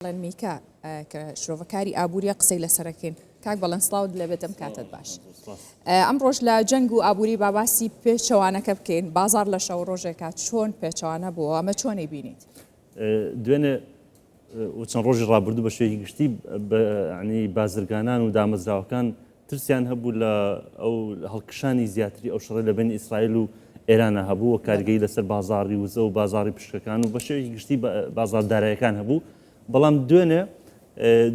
میکە کە شرۆڤەکاری ئابووریە قسەی لەسەرەکەین کاک بەڵەن سڵاو لەبێتم کاتت باش ئەم ڕۆژ لە جەنگ و ئابووری باباسی پێچەوانەکە بکەین بازار لە شەو ڕۆژێکە چۆن پێچەوانە بووە ئەمە چۆنی بینیت دوێنێ چەند ڕۆژی ڕابردوو بە شێوەیەکی گشتی ینی بازرگانان و دامەزراوەکان ترسیان هەبوو لە ئەو هەڵکشانی زیاتری ئەو شەڕە لە بین ئیسرائیل و ئێرانە هەبوو و کارگەی لەسەر بازاڕی وزە و بازاڕی پشکەکان و بە شێوەیەکی گشتی بازاردارایەکان هەبوو بەڵام دوێنێ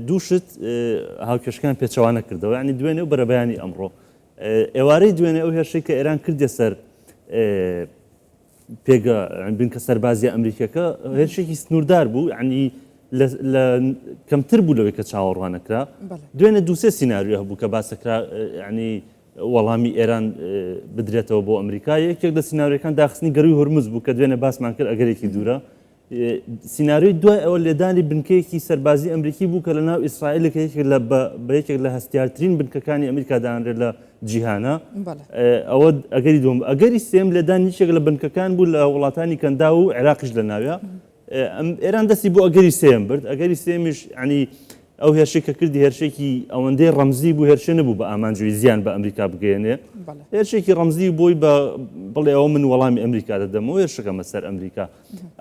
دووشت هاوکێشەکان پێچەوانە کردەوە ینی دوێنێ و بەرەبەیانی ئەمڕۆ ئێوارەی دوێنێ ئەو هێرشەی کە ئێران کردێ سەر پێگە بنکە سەربازیە ئەمریکەکە هێرشێکی سنووردار بوو ینی کەمتر بوو لەوەی کە چاوەڕوانەکرا دوێنێ دووسێ سیناریۆ هەبوو کە باسەکرا ینی وەڵامی ئێران بدرێتەوە بۆ ئەمریکا یەکێک لە سیناریۆکان داخستنی گەڕووی هورمز بوو کە دوێنێ باسمان کرد ئەگەرێکی دوورە سیناریۆی دوای ئەوە لێدانی بنکەیەکی سەربازی ئەمریکی بوو کە لە ناو ئیسرائیلێک یەکێک لە هەستیارترین بنکەکانی ئەمریکا دانرێت لە جیهانە ئەوە ئەگەری دوم ئەگەری سێم لێدانی یەکێک لە بنکەکان بوو لە وڵاتانی کەندا و عێراقیش لە ناویە ئێران دەستی بۆ ئەگەری سێم برد ئەگەری سێمیش ینی ئەو هێرشەی کە کردی هێرشێکی ئەوەندەی ڕەمزی بوو هێرشێ نەبوو بە ئامانجوی زیان بە ئەمریکا بگەێنێ هێرشێکی ڕەمزی بۆی بە بڵێ ئەوە من وەڵامی ئەمریکا دەدەمەوە هێرشەکەمە سەر ئەمریکا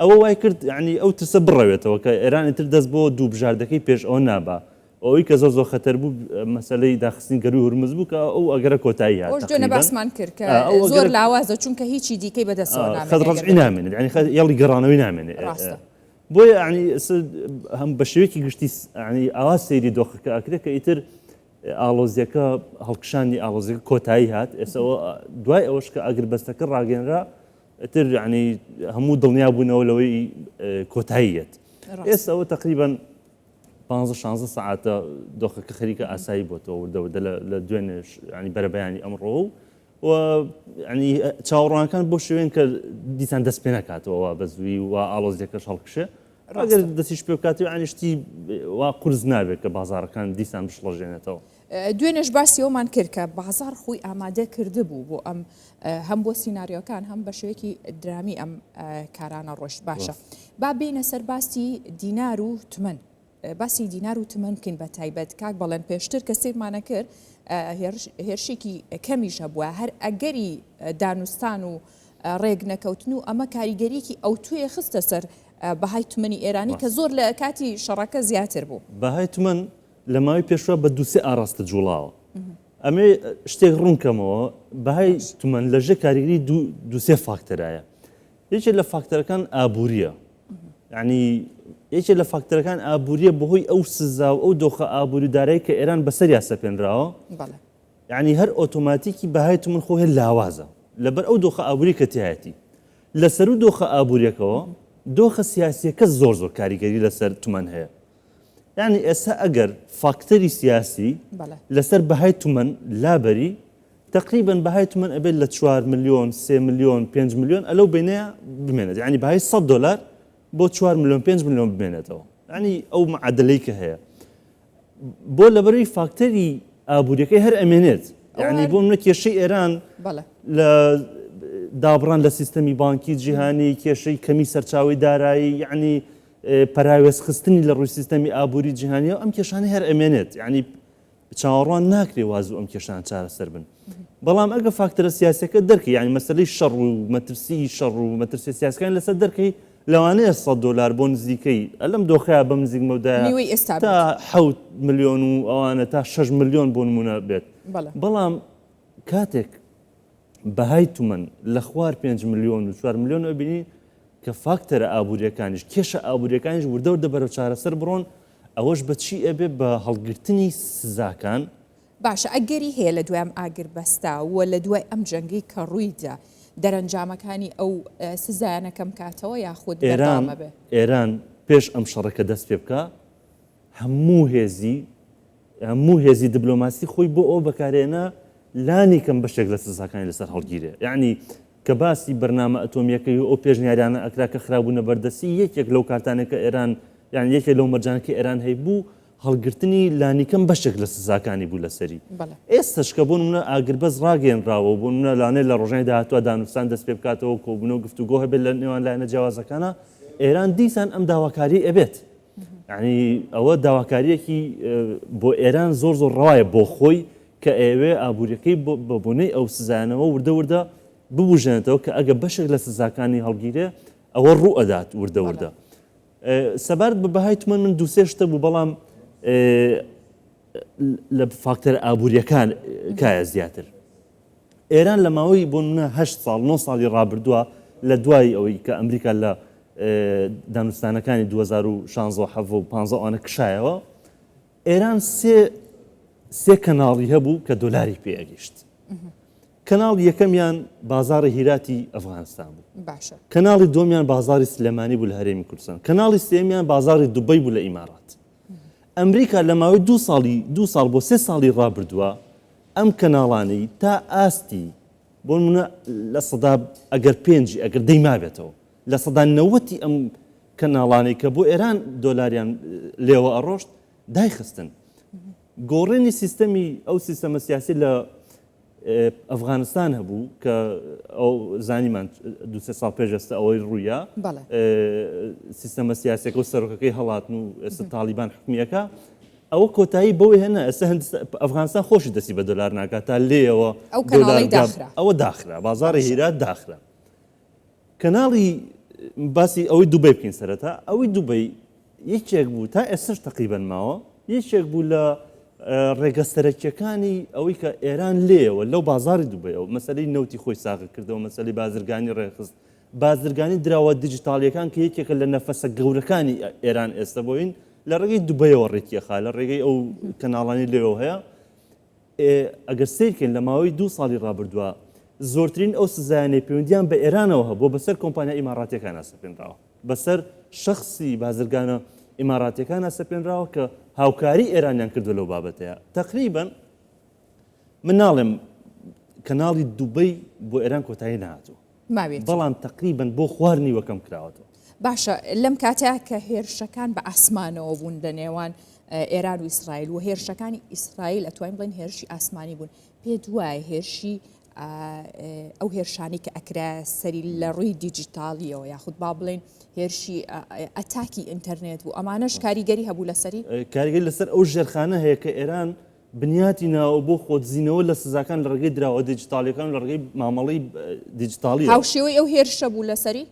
ئەوە وای کرد ینی ئەو ترسە بڕەوێتەوە کە ئێران ئیتر دەست بۆ دوو بژاردەکەی پێش ئەوە نابا ئەوەی کە زۆر خەتەر بوو مەسەلەی داخستنی گەروی هورمز بوو کە ئەو ئەگەرە کۆتایی هات دوێنێ باسمان کرد کە زۆر لاوازە چونکە هیچی دیکەی بەدەستەوە نامێنێت خەت ڕەجعی نامێنێت ینی یاڵی گەڕانەوەی نامێنێت بۆیە ینی هەم بە شێوەیەکی گشتی ینی ئاوا سەیری دۆخەکە ئەکرێت کە ئیتر ئاڵۆزیەکە هەڵکشانی ئاڵۆزیەکە کۆتایی هات ئێسەوە دوای ئەوەش کە ئەگربەستەکە ڕاگەنرا ئیتر ینی هەموو دڵنیا بوونەوە لەوەی کۆتاییەت ئێستا تقریبا 15-16 ساعتە دۆخەکە خەریکە ئاسایی بۆتەوە وردەوردە لە دوێنێ ینی بەرەبەیانی ئەمڕۆ و ینی چاوەڕوانەکان بۆ شوێن کە دیسان دەست پێ نکاتەوە بە زووی و ئاڵۆزیەکەش هەڵکشێ ئەگەر دەستیش پێ بکاتەوە ینی شتی وا قورس نابێت کە بازاڕەکان دیسان بشڵەژێنێتەوە دوێنێش باسی ئەومان کرد کە بازار خۆی ئامادە کرده بوو بۆ ئەم هەم بۆ سیناریۆکان هەم بە شێوەیەکی درامی ئەم کارانە ڕۆشت باشە با بینە سەر باسی دینار و تمەن باسی دینار و تمەن بکەین بە تایبەت کاک بەڵێن پێشتر کە سیرمانە کرد هێرشێکی کەمیش هەبووە هەر ئەگەری دانوستان و ڕێگ نەکەوتن و ئەمە کاریگەریەکی ئەو توێ خستە سەر بەهای تومەنی ئێرانی کە زۆر لە کاتی شەڕەکە زیاتر بوو بەهای تومەن لە ماوەی پێشوە بە دووسێ ئاراستە جوڵاوە ئەمێ شتێک ڕوونکەمەوە بەهای تومەن لەژێ کاریگەری دووسێ فاکتەرایە یەکێک لە فاکتەرەکان ئابووریە ینی یەکێک لە فاکتەرەکان ئابووریە بەهۆی ئەو سزا و ئەو دۆخە ئابووریدارایی کە ئێران بەسەریا سەپێنراوە ینی هەر ئۆتۆماتیکی بەهای تومەن خۆ هێ لاوازە لەبەر ئەو دۆخە ئابووری کە تایەتی لەسەر و دۆخە ئابووریەکەوە دۆخە سیاسیەکە زۆر کاریگەری لەسەر تومەن هەیە یعنی ئێستا ئەگەر فاکتەری سیاسی لەسەر بەهای تومەن لابەری تقریبا بەهای تومەن ئەبێت لە 4 ملیۆن 3 ملیۆن 5 ملیۆن ئەلەو بینەیە بمێنێت ینی بەهای $100 بۆ 4 ملیۆن 5 ملیۆن بمێنێتەوە ینی ئەو معادلەی کە هەیە بۆ لەبەرەوەی فاکتەری ئابووریەکەی هەر ئەمێنێت ینی بۆ منە کێشەی ئێران لە دابڕان لە سیستەمی بانکی جیهانی کێشەی کەمی سەرچاوی دارایی یعنی پەراوێزخستنی لە ڕووی سیستەمی ئابووری جیهانیە ئەم کێشانەی هەر ئەمێنێت ینی چاوەڕوان ناکرێ وازوو ئەم کێشان چارەسەر بن بەڵام ئەگە فاکتەرە سیاسەکە دەرکەی ینی مەسەلەی شەڕ و مەترسی شەڕ و مەترسی سیاسەکان لەسەر دەرکەی لەوانەیە $100 بۆ نزیکەی ئەلەم دۆخەیە بە نزیک مەودایە تا 7 ملیۆن و ئەوانە تا 6 ملیۆن بۆ نمونە بێت بەڵام کاتێک بەهای تومەن لە خوار 5 ملیۆن و 4 ملیۆن بینی کە فاکتەرە ئابووریەکانیش کێشە ئابووریەکانیش وردەوردە بەرەو چارەسەر بڕۆن ئەوەش بەچی ئەبێ بە هەڵگرتنی سزاکان باشە ئەگەری هەیە لە دوای ئەم ئاگربەستا وە لە دوای ئەم جەنگەی کە ڕوویدا دەرەنجامەکانی ئەو سزایانەکەم کاتەوە یاخود بەردەوامە بێ ئێران پێش ئەم شەڕەکە دەست پێ بکە هەموو هێزی دیبلۆماسی خۆی بۆ ئەو بەکارێنە لانی کەم بەشێک لە سزاکانی لەسەر هەڵگیرێ یعنی کە باسی بەرنامە ئەتۆمیەکەی ئەو پێشنیاریانە ئەکرا کە خراببوونە بەردەسی یەکێک لەو کارتانێکە ئێران یان یەکێک لەو مەرجانەکە ئێران هەیە بوو هەڵگرتنی لانیکەم بەشێک لە سزاکانی بوو لەسەری ئێستش کە بۆ نمونە ئاگربەز ڕاگەێنراوە و بۆ نمونە لانەی لە ڕۆژانی داهاتوە دانوستان دەست پێ بکاتەوە کۆبوونەوە گفتوگۆ هەبێت لە نێوان لایەنە جیاوازەکانە ئێران دیسان ئەم داواکاری ئەبێت ینی ئەوە داواکاریەکی بۆ ئێران زۆر زۆر ڕواایە بۆ خۆی کە ئێوێ ئابوووریەکەی بە بۆنەی ئەو سزانەوە وردە ببوژێنێتەوە کە ئەگە بەشێک لە سزاکانی هەڵگیرێ ئەوە ڕوو ئەدات وردە سەبارەت بە بەهای تومەن من دووسێ شتە بوو بەڵام لە فاکتەر ئابوووریەکان کایە زیاتر ئێران لە ماوەی بۆ منە 8 ساڵ 9 ساڵی ڕابردووە لە دوای ئەوەی کە ئەمریکا لە دانوستانەکانی 2016 و 15 ئەوانە کشایەوە ئێران سێ کەناڵی هەبوو کە دۆلاری پێگەیشت کەناڵ یەکەمیان بازاڕی هیراتی ئەفغانستان بوو باشە کەناڵی دومیان بازاری سلێمانی بوو لە هەرێمی کوردستان کەناڵی سێمیان بازاری دوبەی بوو لە ئیمارات ئەمریکا لە ماوەی دو ساڵ بۆ 3 ساڵی ڕابردووە ئەم کەناڵانی تا ئاستی بۆ منە لە سەدا ئەگەر پێنجی ئەگەر دەی مابێتەوە لە سەدا 90 ئەم کەناڵانی کە بۆ ئێران دۆلاریان لێوە ئەڕۆشت دایخستن گۆڕێنی سیستەمی ئەو سیستەمە سیاسی لە ئەفغانستان هەبوو کە ئەو زانیمان 2 ساڵ پێشستا ئەوەی ڕوویە سیستەمە سیاسەکە و سەرۆکەکەی هەڵاتن و ئێستا تالیبان حکومیەکە ئەوە کۆتایی بۆی هێنا ئێستا ئەفغانستان خۆشی دەستی بە دۆلار ناکات تا لێەوە ئەوە داخرا بازاڕی هیرات داخرا کەناڵی باسی ئەوەی دووبەی بکەین سەرەتا ئەوەی دووبەی یەکێک بوو تا ئێستش تقریبەن ماوە یەکێک بوو لە ڕێگەستەرەکیەکانی ئەوەی کە ئێران لێەوە لەو بازاری دووبەیەوە مەسەلەی نەوتی خۆی ساغ کردەوە مەسەلەی بازرگانی ڕێخست بازرگانی دراوە دیجیتاڵیەکان کە یەکێکە لە نەفەسە گەورەکانی ئێران ئێستا بۆین لە ڕێگەی دووبەیەوە ڕێکیەخا لە ڕێگەی ئەو کەناڵانی لێەوە هەیە ئەگەر سیرکەین لە ماوەی 2 ساڵی ڕابردووە زۆرترین ئەو سزایانەی پەیوەندیان بە ئێرانەوە هەبووە بەسەر کۆمپانیا ئیماراتیەکان ئاسەپێنراوە بەسەر شخصی بازرگانە ئیماراتیەکان ئاسەپێنراوە کە هاوکاری ئێرانیان کردو لەو بابەتەیە تقریبا من ناڵێم کەناڵی دووبەی بۆ ئێران کۆتایی نهاتوو بەڵام تقریبا بۆ خواردنی وەکەم کراوەتەوە باشە لەم کاتەیە کە هێرشەکان بە ئاسمانەوە بوون لە نێوان ئێران و ئیسرائیل و هێرشەکانی ئیسرائیل ئەتوانین بڵێن هێرشی ئاسمانی بوون پێ دوایە هێرشی ئەو هێرشانی کە ئەکرا سەری لە ڕووی دیجیتاڵیەوە یاخود با بڵێن هێرشی ئەتاکی ئینتەرنێت بوو ئەمانەش کاریگەری هەبوو لەسەری کاریگەری لەسەر ئەو ژێرخانە هەیە کە ئێران بنیاتی ناوە بۆ خۆتزیینەوە لە سزاکان لە ڕێگەی دراوە دیجیتاڵیەکان لە ڕێگەی مامەڵی دیجیتاڵی هاوشێوەی ئەو هێرشە بوو لەسەری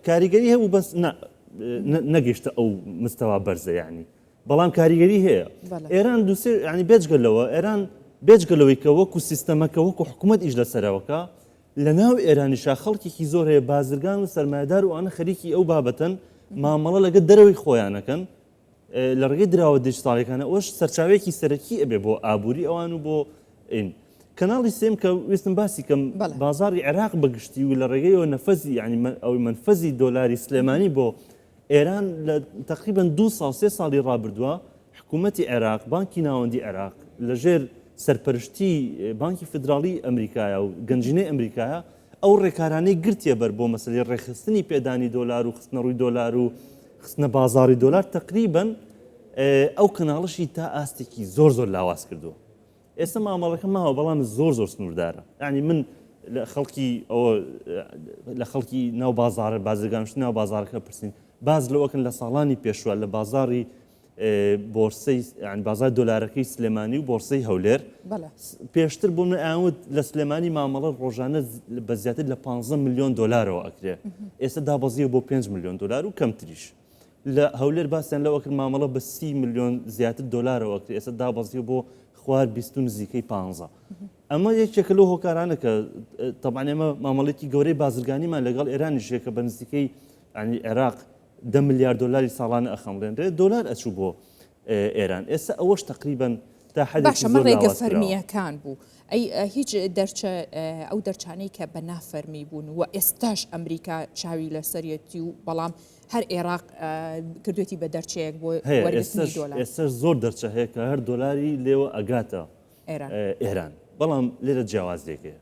کاریگەری هەبوو بەس نەگەیشتە ئەو مستەوا بەرزە یعنی بەڵام کاریگەری هەیە ئێران دووسێ ینی بێجگەلەوە ئێران بێجگەلەوەی کە وەکو سیستەمەکە وەکو حکوومەت ئیش لەسەرەوەکە لە ناو ئێرانیشا خەڵکێکی زۆر هەیە بازرگان و سەرمایهدار و ئەوانە خەریکی ئەو بابەتن مامەڵە لەگە دەرەوەی خۆیانەکەن لە ڕێگەی دراوە دیجیتاڵیەکانە ئەوەش سەرچاوەیەکی سەرەکی ئەبێ بۆ ئابووری ئەوان و بۆ ئین کەناڵی سێم کە وێستم باسی کەم بازاری عێراق بەگشتی و لە ڕێگەیەوە نەفەزی ینی ئەوی منفەزی دۆلاری سلێمانی بۆ ئێران لە تقریبا 2 ساڵ 3 ساڵی ڕابردووە حکوومەتی عێراق بانکی ناوەندی عێراق لەژێر سەرپەرشتی بانکی فدراڵی ئەمریکایە و گەنجینەی ئەمریکایە ئەو ڕێکارانەی گرتیە بەر بۆ مەسەلەی ڕێخستنی پێدانی دۆلار و خستنە ڕووی دۆلار و خستنە بازاری دۆلار تقریبا ئەو کەناڵشی تا ئاستێکی زۆر لاواز کردووە ئێستا مامەڵەکە ماوە بەڵام زۆر سنووردارە ینی من لە خەڵکی ناو بازارە بازرگانشت ناو بازارەکە پرسین باز لەوەکن لە ساڵانی پێشوە لە بازاری بۆرسەی بازار دۆلارەکەی سلێمانی و بۆرسەی هەولێر پێشتر بوو من ئاوت لە سلێمانی مامەڵە ڕۆژانە بە زیاتر لە 15 میلیۆن دۆلارەوە ئەکرێ ئێستا دابەزیە بۆ 5 میلیۆن دۆلار و کەمتریش لە هەولێر باسییان لەوە کرد مامەڵە بە 30 میلیۆن زیاتر دۆلارەوە ئەکرێ ئێستا دابەزیە بۆ خوار 20 نزیکەی 15 ئەمە یەکێکە لەو هۆکارانە کە تەبعاً ئێمە مامەڵێکی گەورەی بازرگانیمان لەگەڵ ئێرانیشێکە بە نزیکەی عێراق 10 میلیارد دلاری ساڵانە ئەخەمڕێنرێ دۆلار ئەچوو بۆ ئێران ئێستا ئەوەش تقریبا تا حد باشە من ڕێگە فەرمیەکان بوو هیچ دەرچە ئەو دەرچانەی کە بە نافەرمی بوون و ئێستاش ئەمریکا چاوی لەسەرەتی و بەڵام هەر عێراق کردوێتی بە دەرچەیەک بۆ وەرگرتنی دۆلار ئێستا زۆر دەرچە هەیە کە هەر دۆلاری لێوە ئەگاتە ئێران بەڵام لێرە جیاوازێکەیە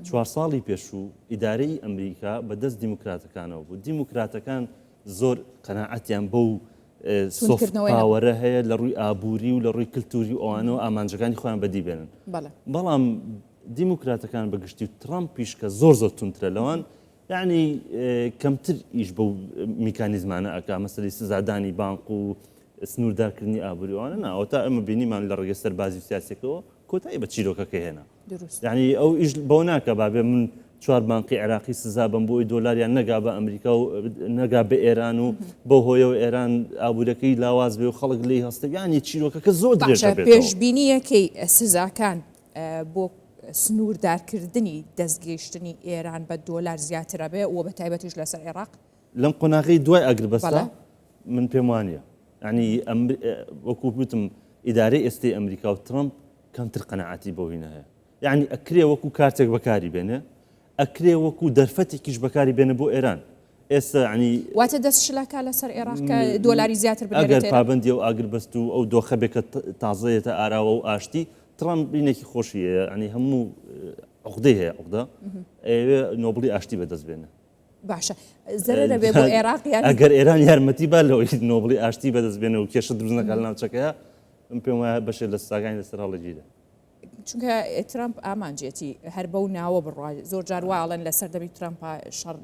4 ساڵی پێشوو ئیدارەی ئەمریکا بەدەست دیموکراتەکانەوە بوو دیموکراتەکان زۆر قەناعەتیان بەو سۆفپاوەرە هەیە لە ڕووی ئابووری و لە ڕووی کللتوری ئەوانەوە ئامانجەکانی خۆیان بەدی بێنن بەڵام دیموکراتەکان بەگشتی و ترامپیش کە زۆر تونترە لەوان یعنی کەمتر ئیش بەو میکانیزمانە ئەکا مەسەلەی سزادانی بانق و سنووردارکردنی ئابووریوانە ناوە تا ئەمە بینیمان لە ڕێگە سەربازی و سیاسەکەەوە کۆتایی بە چیرۆکەکە هێنا یعنی ئەو ئیش بەو ناکە بابێ من 4 بانقی عێراقی سزا بم بۆی دۆلاریان نەگا بە ئەمریکا و نەگا بە ئێران و بۆ هۆیەوە ئێران ئابوورەکەی لاواز بێ و خەڵک لێی هەستە یانی چیرۆکەکە زۆر درێژە بێت پێشبینیەکەی سزاکان بۆ سنووردارکردنی دەستگەیشتنی ئێران بە دۆلار زیاترە بێ و بە تایبەتیش لەسەر عێراق لەم قۆناغی دوای ئەگربەستە من پێم وانە ینی وەکو وتم ئیدارەی ئێستای ئەمریکا و ترامپ کەمتر قەنەعەتی بۆ هینە هەیە یعنی ئەکرێ وەکو کارتێک بەکاری بێنێ ئەکرێ وەکو دەرفەتێکیش بەکاری بێنە بۆ ئێران ئێستا ینی واتە دەست شلەکە لەسەر عێراق کە دۆلاری زیاتر ئەگەر پابندی و ئاگربەست و ئەو دۆخەبێکە تازەیەتە ئاراوە و ئاشتی ترامپ بینێکی خۆشیە ینی هەموو عقدەی هەیە عقدە ئەوێ نۆبڵی ئاشتی بەدەست بێنە باشە زەرە بێ بۆ عێراقیان ئەگەر ئێران یارمەتی با لەوەی نۆبڵی ئاشتی بەدەست بێنە و کێشە دروست نەکات لە ناوچەکەیە من پێم وایە بەشێ لە ساگانی لەسەر هەڵەگیرە چونکە ترامپ ئامانجێتی هەر بەو ناوە بڕوا زۆر جار واڵەن لەسەر دەبی ترامپ شەڕ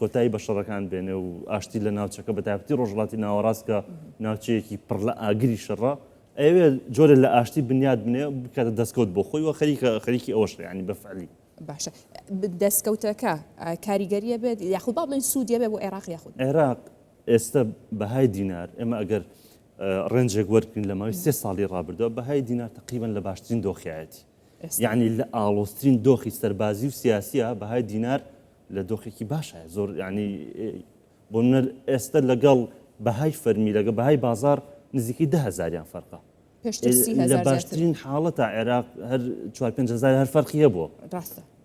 کۆتایی بە شەڕەکان بێنێ و ئاشتی لە ناوچەکە بە تایبەتی ڕۆژهەڵاتی ناوەڕاست کە ناوچەیەکی پڕ لە ئاگری شەڕە ئەوێ جۆرە لە ئاشتی بنیاد بنێ بکاتە دەستکەوت بۆ خۆی و خەریکی ئەوەش ینی بەفعلی باشە دەستکەوتەکە کاریگەریە بێت یاخود با بڵین سوودیە بێ بۆ عێراق یاخود عێراق ئێستا بەهای دینار ئێمە ئەگەر ڕێنجێک وەرگین لە ماوەی 3 ساڵی ڕابردەوە بەهای دینار تقریبان لە باشترین دۆخیایەتی یعنی لە ئاڵۆسترین دۆخی سەربازی و سیاسیە بەهای دینار لە دۆخێکی باشە زۆر ینی بۆ ئێستا لەگەڵ بەهای فەرمی لەگە بەهای بازار نزیکی 10,000یان فەرقە لە باشترین حاڵەتە عێراق هەر 4-5 هەر فەرقی هەبووە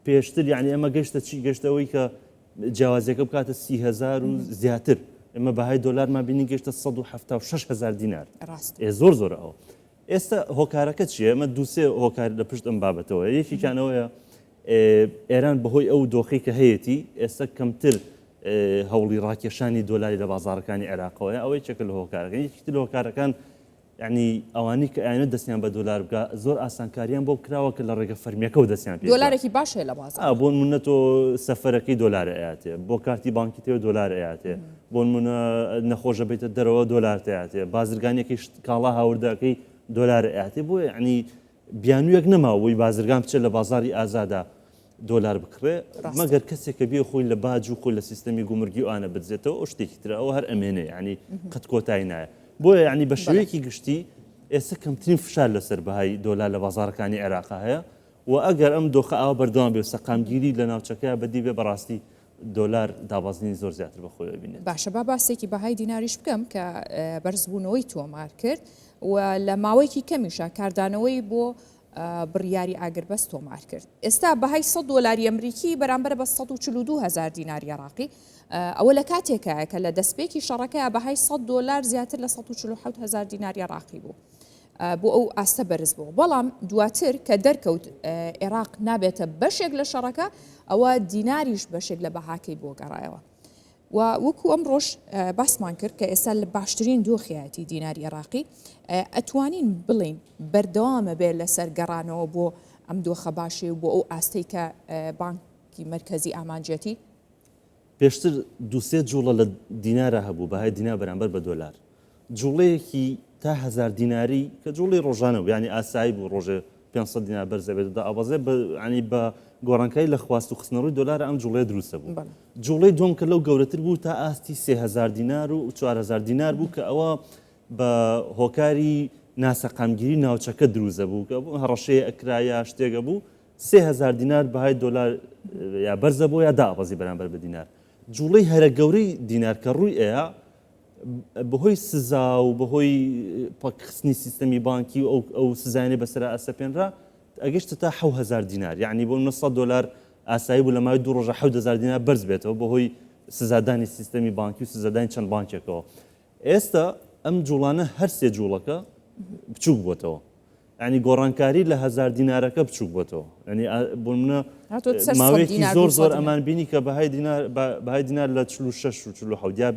پێشتر یعنی ئەمە گەشتە چی گەشتەوەی کە جیاوازیەکە بکاتە 30,000 و زیاتر ئێمە بەهای دۆلارمان بینی گەشتە 176,000 دینار زۆر زۆر ئەوە ئێستا هۆکارەکە چیە؟ ئەمە دووسێ هۆکار لە پشت ئەم بابەتەوە یەکیانەوەیە ئێران بەهۆی ئەو دۆخی کە هەیەی ئێستا کەمتر هەوڵی ڕاکێشانی دۆلاری لە بازارەکانی عێراقەوەیە ئەوەی چێکە لە هۆکارەکان یەکتر لە هۆکارەکان ینی ئەوانی کە ئاینە دەستیان بە دۆلار بکە زۆر ئاسانکاریان بۆ کراوە کە لە ڕێگە فەرمیەکە و دەستیان پێ دۆلارێکی باشە لە بازار بۆ منەتۆ سەفەرەکەی دۆلارە ئااتێ بۆ کارتی بانکی تێ دۆلار ئااتێ بۆ منە نەخۆشە بێتە دەرەوە دۆلار ئااتێ بازرگانیەکی کاڵا هاوردەکەی دۆلار ئااتێ بۆ ینی بیانوویەک نەماوەی بازرگان بچێت لە بازاری ئازادا دۆلار بکڕێ مەگەر کەسێکە بێ خۆی لە باج و خۆی لە سیستەمی گومرگی و ئانە بدزێتەوە ئەو شتێکی ترەوە هەر ئەمێنێ ینی قەت کۆتایی نایە بۆیە ینی بە شێوەیەکی گشتی ئێستا کەمترین فشار لەسەر بەهای دۆلار لە بازارەکانی عێراقا هەیە و ئەگەر ئەم دۆخە ئاوا بەردەوام بێ و سەقامگیری لە ناوچەکەیە بەدی بێ بەڕاستی دۆلار دابازنی زۆر زیاتر بەخۆی ببینێت باشە با باسێکی بەهای دیناریش بکەم کە بەرزبوونەوەی تۆمار کرد و لە ماوەیەکی کەمیشە کاردانەوەی بۆ بڕیاری ئاگربەست تۆمار کرد ئێستا بەهای 100 دۆلاری ئەمریکی بەرامبەر بە 142,000 دیناری عێراقی ئەوە لە کاتێکە کە لە دەستپێکی شەڕەکەیە بەهای 100 دۆلار زیاتر لە 147,000 دیناری عێراقی بوو بۆ ئەو ئاستە بەرز بوو بەڵام دواتر کە دەرکەوت عێراق نابێتە بەشێک لە شەڕەکە ئەوە دیناریش بەشێک لە بەهاکەی بۆ گەڕایەوە و وەکو ئەم ڕۆژ باسمان کرد کە ئێستا لە باشترین دۆخیەتی دیناری عێراقی ئەتوانین بڵین بەردەوامە بێت لەسەر گەڕانەوە بۆ ئەم دۆخە باشێ و بۆ ئەو ئاستەی کە بانکی مرکزی ئامانجێتی پێشتر دووسێ جوڵە لە دینارە هەبوو بەهای دینار بەرامبەر بە دۆلار جوڵەیەکی تا 1000 دیناری کە جوڵی ڕۆژانە و ینی ئاسایی بوو ڕۆژێ 500 دینار بەرزە بێت ئەوازێ ینی بە گۆڕانکاری لە خواست و خستنەڕووی دۆلارە ئەم جوڵەیە دروستە بوو جوڵەی دوم کە لەو گەورەتر بوو تا ئاستی 3000 دینار و 4000 دینار بوو کە ئەوە بە هۆکاری ناسەقامگیری ناوچەکە دروزە بوو کە هەڕەشەیە ئەکرایە شتێگە بوو 3000 دینار بەهای دۆلار یا بەرزە بۆ یا دابەزی بەرامبەر بە دینار جوڵەی هەرە گەورەی دینار کە ڕووی ئەیە بەهۆی سزا و بەهۆی پاکخستنی سیستەمی بانکی و ئەو سزانێ بەسەر ئەسەپێنرا ئەگەشتە تا 7,000 دینار یعنی بۆ 900 دۆلار ئاسایی بوو لە ماوەی 2 ڕۆژە 7,000 دینار بەرز بێتەوە بەهۆی سزادانی سیستەمی بانکی و سزادانی چەند بانکێکەوە ئێستا ئەم جوڵانە هەر سێ جوڵەکە بچووک بۆتەوە ینی گۆڕانکاری لە 1000 دینارەکە بچووک بۆتەوە ینی بۆ منە ماوەیەکی زۆر زۆر ئەمان بینی کە بەهای دینار لە 46 و 47 یا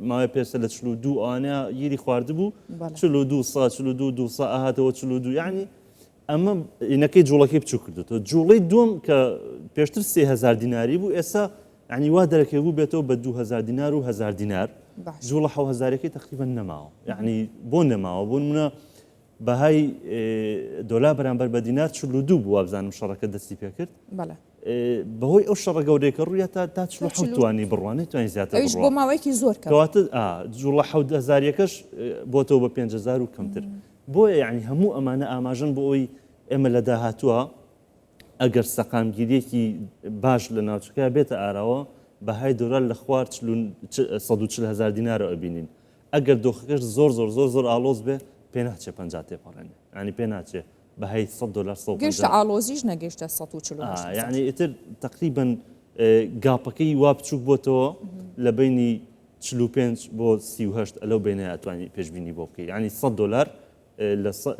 ماوەی پێسە لە 42 ئەوانەیە گیری خواردبوو 42 200 ئاهاتەوە 42 یعنی ئەمە ئینەکەی جوڵەکەی بچوو کردێتەوە جوڵەی دوم کە پێشتر 3000 دیناری بوو ئێستا ینی وا دەرەکەی بوو بێتەوە بە 2000 دینار و 1000 دینار باش. جوڵە 1000ەکەی تقریبان نەماوە یعنی بۆ نەماوە بۆ نمونە بەهای دۆلار بەرامبەر بە دینار 42 بووە بزانم شەڕەکە دەستی پێ کرد بەڵێ بەهۆی ئەو شەڕە گەورەیەکە ڕوویە تا 46 توانی بڕوانێت توانین زیاتر ئەویش بۆ ماوەیەکی زۆر کەم کەواتە جوڵە 1000ەکەش بۆتەوە بە 5000 و کەمتر بۆیە یعنی هەموو ئەمانە ئاماژن بۆ ئەوی ئێمە لە داهاتووە ئەگەر سەقامگیریەکی باش لە ناوچەکە بێتە ئاراوە بەهای دۆلار لە خوار 140,000 دینارە ئەبینین ئەگەر دۆخەکەش زۆر زۆر زۆر زۆر ئالۆز بێ پێ ناچێ 50 تێپەڕێنێ ینی پێ ناچێ بەهای $100 گەشتە ئالۆزیش نەگەشتە 140 یعنی ئیتر تقریبا گاپەکەی وا بچووک بۆتەوە لە بینی 45 بۆ 38 ئەلەو بینە ئەتوانی پێشبینی بۆ بکەی ینی $100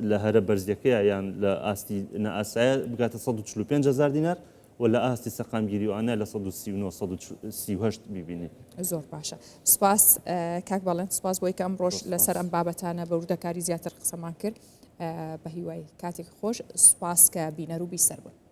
لە هەرە بەرزیەکەیە یان لە ئاستی نەئاسایە بگاتە 145,000 دینار و لە ئاستی سەقامگیریوانە لە 139 ببینی زۆر باشە سپاس کاک باڵێن سپاس بۆی کە ئەم ڕۆژ لەسەر ئەم بابەتانە بە وردەکاری زیاتر قسەمان کرد بە هیوای کاتێک خۆش سپاس کە بینەر و بیسەر بوون